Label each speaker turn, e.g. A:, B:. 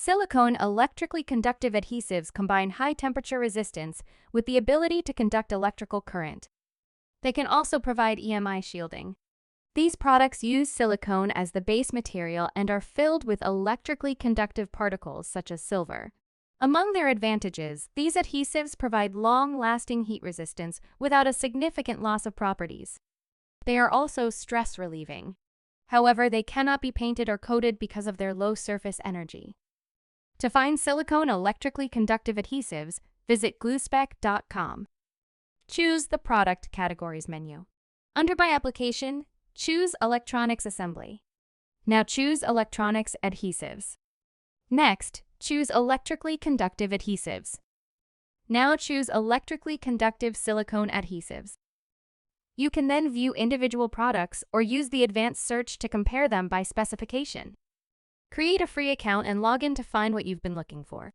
A: Silicone electrically conductive adhesives combine high-temperature resistance with the ability to conduct electrical current. They can also provide EMI shielding. These products use silicone as the base material and are filled with electrically conductive particles such as silver. Among their advantages, these adhesives provide long-lasting heat resistance without a significant loss of properties. They are also stress-relieving. However, they cannot be painted or coated because of their low surface energy. To find silicone electrically conductive adhesives, visit gluespec.com. Choose the Product Categories menu. Under By Application, choose Electronics Assembly. Now choose Electronics Adhesives. Next, choose Electrically Conductive Adhesives. Now choose Electrically Conductive Silicone Adhesives. You can then view individual products or use the advanced search to compare them by specification. Create a free account and log in to find what you've been looking for.